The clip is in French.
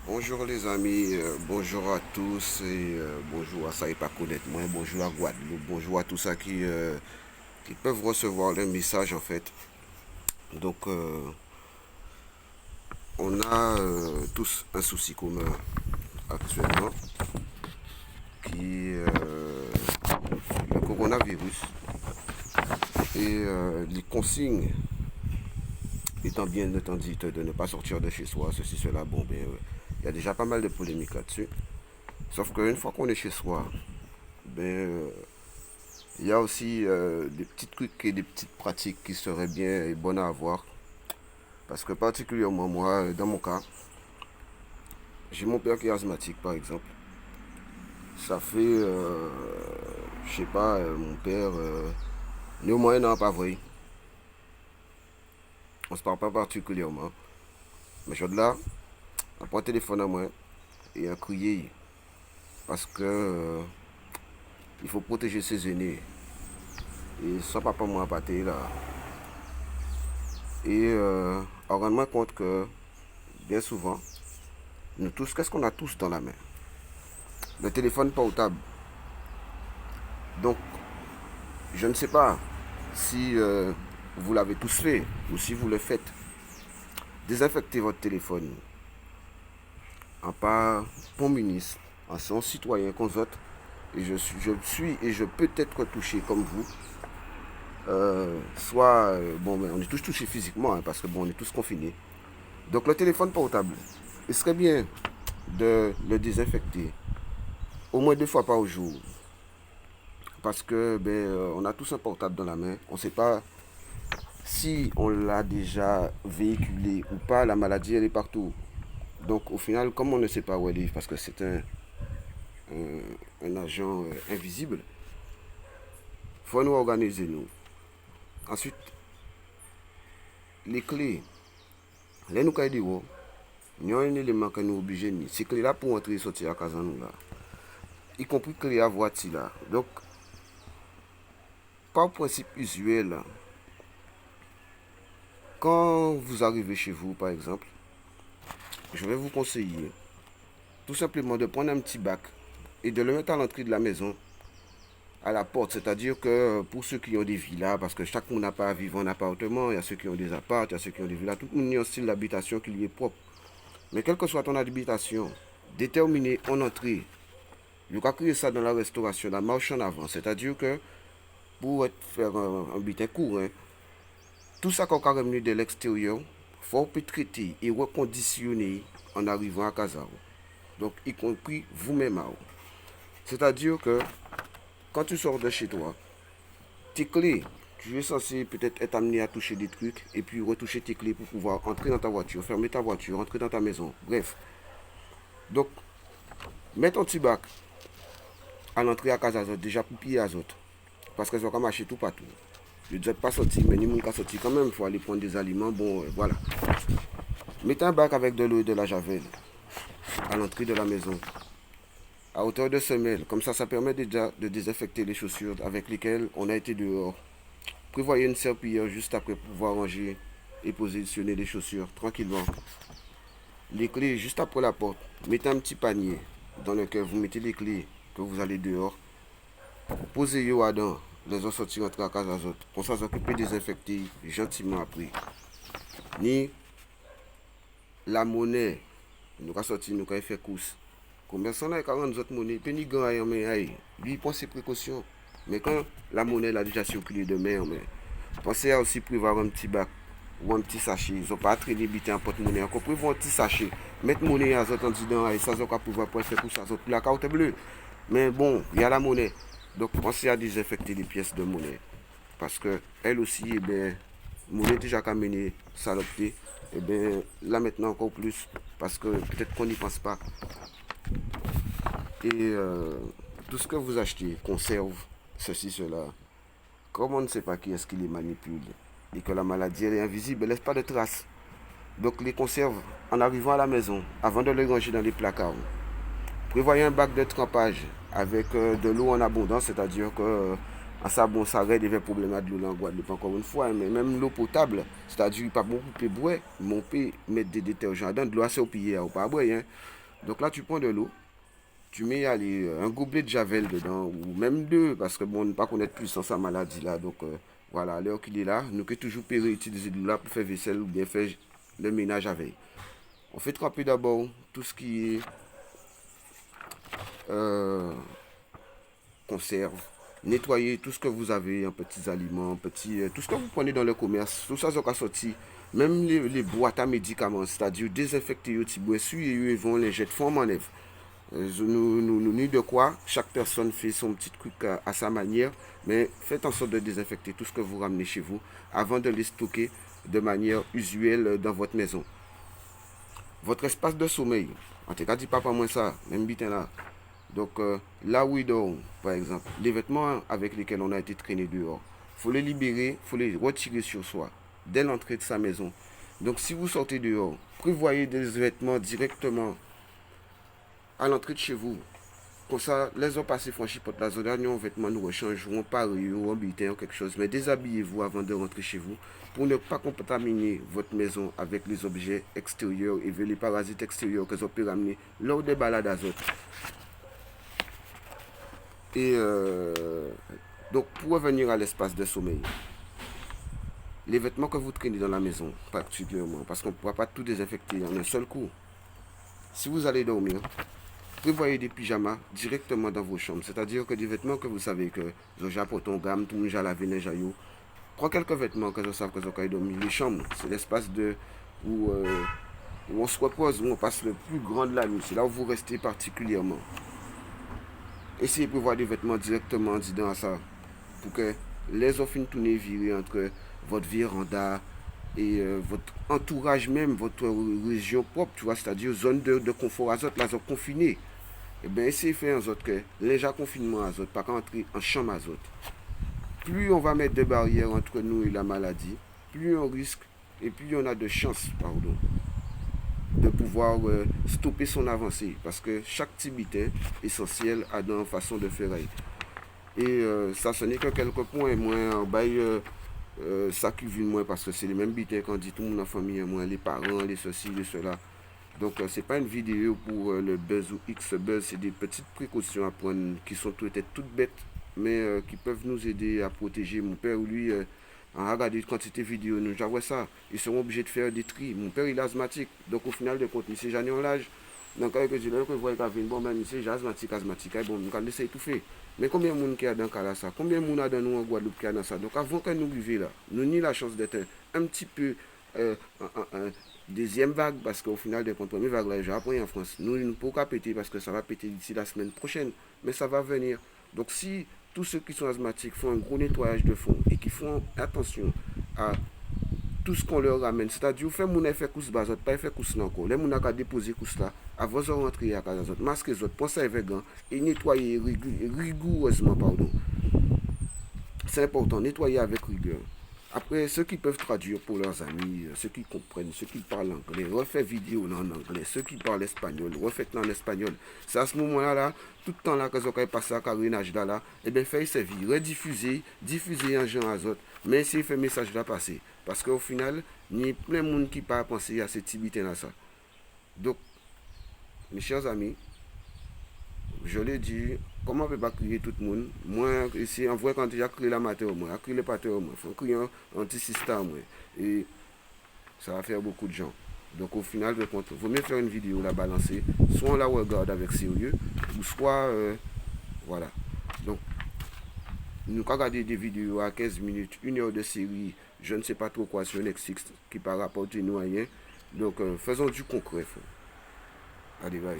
Bonjour les amis, bonjour à tous et bonjour à ça et pas connaître moi, bonjour à Guadeloupe, bonjour à tous ceux qui peuvent recevoir le message en fait. Donc on a tous un souci commun actuellement qui est le coronavirus et les consignes étant bien entendu de ne pas sortir de chez soi, ceci, cela, bon ben il y a déjà pas mal de polémiques là-dessus. Sauf qu'une fois qu'on est chez soi, ben il y a aussi des petits trucs et des petites pratiques qui seraient bien et bonnes à avoir. Parce que particulièrement moi, dans mon cas, j'ai mon père qui est asthmatique par exemple. Ça fait, je sais pas, mon père, néanmoins, non, pas vrai. On se parle pas particulièrement. Mais je de là, on prend le téléphone à moi et un crier. Parce que il faut protéger ses aînés. Et ça, papa, moi, à pâté là. Et on rend compte que, bien souvent, nous tous, qu'est-ce qu'on a tous dans la main? Le téléphone portable. Donc, je ne sais pas si vous l'avez tous fait ou si vous le faites. Désinfectez votre téléphone en pas communiste, en son citoyen qu'on vote. Et je suis et je peux être touché comme vous. Soit, bon, mais on est tous touchés physiquement hein, parce que bon, on est tous confinés. Donc, le téléphone portable, il serait bien de le désinfecter au moins 2 fois par jour. Parce que ben, on a tous un portable dans la main. On ne sait pas si on l'a déjà véhiculé ou pas, la maladie elle est partout. Donc au final, comme on ne sait pas où elle est, parce que c'est un agent invisible, il faut nous organiser nous. Ensuite, les clés. Là, nous avons dit, il y a un élément que nous sommes obligés de. Ces clés là pour entrer et sortir à casa nous là. Y compris clé à voiture là. Donc, par principe usuel, quand vous arrivez chez vous par exemple, je vais vous conseiller tout simplement de prendre un petit bac et de le mettre à l'entrée de la maison, à la porte. C'est-à-dire que pour ceux qui ont des villas, parce que chaque monde n'a pas à vivre en appartement, il y a ceux qui ont des apparts, il y a ceux qui ont des villas, tout le monde a un style d'habitation qui lui est propre. Mais quelle que soit ton habitation, déterminer en entrée, il faut créer ça dans la restauration, la marche en avant. C'est-à-dire que pour faire un butin court, hein, tout ça qu'on a ramené de l'extérieur, il faut traiter et reconditionner en arrivant à casa. Donc, y compris vous-même. C'est-à-dire que quand tu sors de chez toi, tes clés, tu es censé peut-être être amené à toucher des trucs et puis retoucher tes clés pour pouvoir entrer dans ta voiture, fermer ta voiture, entrer dans ta maison. Bref. Donc, mets ton petit bac à l'entrée à casa déjà pour piller les autres. Parce qu'elles ont marcher tout partout. Je ne dis pas sortir, mais ni mon sortir quand même. Il faut aller prendre des aliments. Bon, voilà. Mettez un bac avec de l'eau et de la javel à l'entrée de la maison, à hauteur de semelle. Comme ça permet déjà de désinfecter les chaussures avec lesquelles on a été dehors. Prévoyez une serpillière juste après pour pouvoir ranger et positionner les chaussures tranquillement. Les clés juste après la porte. Mettez un petit panier dans lequel vous mettez les clés que vous allez dehors. Posez-les dedans. Les autres sortir entre la case à autres. Pour ça, s'occuper de désinfecter gentiment après. Ni la monnaie. Nous avons sorti, nous avons fait course. Commerçant là, il a rendu autres monnaies. Puis ni gagne, mais lui, il prend ses précautions. Mais quand la monnaie a déjà circulé de mer, mais pensez à aussi prévoir un petit bac ou un petit sachet. Ils n'ont pas traîné bité en porte-monnaie. Encore prévoir un petit sachet. Mettre monnaie à autres en dedans et ça, ils ont pouvoir faire pour ça. La carte bleue. Mais bon, il y a la monnaie. Donc pensez à désinfecter les pièces de monnaie. Parce que elle aussi, eh bien, monnaie déjà mené salopeté. Eh bien, là maintenant encore plus. Parce que peut-être qu'on n'y pense pas. Et tout ce que vous achetez, conserve, ceci, cela, comme on ne sait pas qui est-ce qui les manipule et que la maladie elle est invisible, elle ne laisse pas de traces. Donc les conserves, en arrivant à la maison, avant de les ranger dans les placards, prévoyez un bac de trempage avec de l'eau en abondance, c'est-à-dire que En ça, bon, ça règle des problèmes de l'eau en Guadeloupe encore une fois. Mais même l'eau potable, c'est-à-dire pas beaucoup de boire, mais on peut mettre des détergents dedans, de l'eau assez au pied, ou pas boire. Hein. Donc là, tu prends de l'eau, tu mets allez, un gobelet de javel dedans, ou même deux, parce que bon, on ne pas connaître puissance à maladie là. Donc voilà, à l'heure qu'il est là, nous pouvons toujours utiliser de l'eau là pour faire vaisselle ou bien faire le ménage avec. On fait tremper d'abord tout ce qui est euh, conserve, nettoyer tout ce que vous avez en petits aliments, tout ce que vous prenez dans le commerce, tout ça, ça sorti. Même les boîtes à médicaments, c'est-à-dire désinfecter, essuyer, ils vont les jeter, font manœuvre. Ni de quoi, chaque personne fait son petit truc à sa manière, mais faites en sorte de désinfecter tout ce que vous ramenez chez vous avant de les stocker de manière usuelle dans votre maison. Votre espace de sommeil, en tout cas, dis pas moi ça, même bitin là. Donc là où il dort, par exemple, les vêtements avec lesquels on a été traîné dehors, il faut les libérer, il faut les retirer sur soi dès l'entrée de sa maison. Donc si vous sortez dehors, prévoyez des vêtements directement à l'entrée de chez vous. Comme ça, les heures passées franchis porte la zone, nous vêtements nous rechangerons par ou en bulletin ou quelque chose. Mais déshabillez-vous avant de rentrer chez vous pour ne pas contaminer votre maison avec les objets extérieurs et les parasites extérieurs que vous pouvez ramener lors des balades azote. Et donc, pour revenir à l'espace de sommeil, les vêtements que vous traînez dans la maison, particulièrement, parce qu'on ne pourra pas tout désinfecter en un seul coup. Si vous allez dormir, prévoyez des pyjamas directement dans vos chambres. C'est-à-dire que des vêtements que vous savez que vous avez pour ton gamme, tout le monde a lavé les jaillots. Prends quelques vêtements que vous savez que vous avez dormir. Les chambres, c'est l'espace où, où on se repose, où on passe le plus grand de la nuit. C'est là où vous restez particulièrement. Essayez de prévoir des vêtements directement dedans à ça. Pour que les offres tournent virer entre votre véranda et votre entourage même, votre région propre, tu vois, c'est-à-dire zone de confort azote, la zone confinée. Eh bien, essayez de faire en sorte que les gens confinement azote, pas qu'entrer en chambre azote. Plus on va mettre des barrières entre nous et la maladie, plus on risque et plus on a de chances, pardon, de pouvoir stopper son avancée. Parce que chaque petit bitin essentiel a une façon de faire. Et ça, ce n'est que quelques points moins en bail. Ça qui vient moins parce que c'est les mêmes bitins qu'on dit tout le monde en famille, moins les parents, les ceci, les cela. Donc c'est pas une vidéo pour le buzz ou X buzz, c'est des petites précautions à prendre qui sont peut-être toutes bêtes, mais qui peuvent nous aider à protéger. Mon père, lui, en regardant quantité de vidéos, nous j'avoue ça, ils seront obligés de faire des tris. Mon père, il est asthmatique, donc au final de compte, il sait jamais en l'âge. Donc quand je dis là, que vous voyez qu'il bon, ben, il sait asthmatique, bon, nous essayer tout faire. Mais combien de monde qui a dans cas là ça? Combien de monde a dans nous en Guadeloupe qui a dans ça? Donc avant que nous vivions là, nous avons la chance d'être un petit peu un deuxième vague, parce qu'au final des comptes, première vague là, j'ai appris en France. Nous ne pouvons pas péter parce que ça va péter d'ici la semaine prochaine, mais ça va venir. Donc si tous ceux qui sont asthmatiques font un gros nettoyage de fond et qui font attention à tout ce qu'on leur ramène, c'est-à-dire, fait mon effet couche bazot, pas effet couche encore. Les gens qui déposé couche là, avant de rentrer à casa, masquez les autres, pensez avec gants et nettoyer rigoureusement, pardon. C'est important, nettoyer avec rigueur. Après, ceux qui peuvent traduire pour leurs amis, ceux qui comprennent, ceux qui parlent anglais, refait vidéo en anglais, ceux qui parlent espagnol, refaites-le en espagnol. C'est à ce moment-là, là, tout le temps là que vous avez passé à Carinage là, et bien, faites servir, rediffuser, diffuser en gens azote, mais essayez de faire message là passer. Parce qu'au final, il y a plein de monde qui ne pensent pas à cette activité là. Donc, mes chers amis, je l'ai dit, comment on ne peut pas crier tout le monde? Moi, ici, en vrai, quand j'ai crié la matin au moins, crié le pater au moins, il faut crier un anti-système au moins. Et ça va faire beaucoup de gens. Donc au final, il vaut mieux faire une vidéo, la balancer. Soit on la regarde avec sérieux, ou soit, voilà. Donc, nous avons regardé des vidéos à 15 minutes, 1 heure de série, je ne sais pas trop quoi sur Netflix, qui par rapport à nous rien. Donc, faisons du concret. Allez, bye.